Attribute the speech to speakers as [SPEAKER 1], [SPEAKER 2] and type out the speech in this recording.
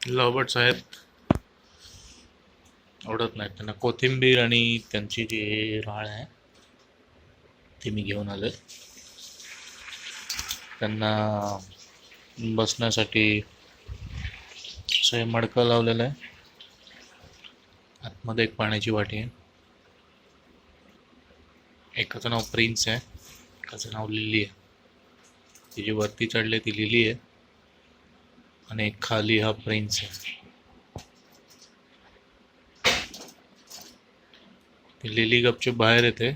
[SPEAKER 1] Lovebirds आहेत, आवडत नाहीत त्यांना. कोथिंबीर आणि त्यांची जी राळ आहे ती मी घेऊन आलोय. त्यांना बसण्यासाठी असं हे मडकं लावलेलं आहे. आतमध्ये एक पाण्याची वाटी आहे. एकाचं नाव प्रिन्स आहे, एकाचं नाव लिली आहे. ती जी वरती चढले ती लिली आहे आणि एक खाली हा प्रिन्स आहे. ती लिली गपचूप बाहेर येते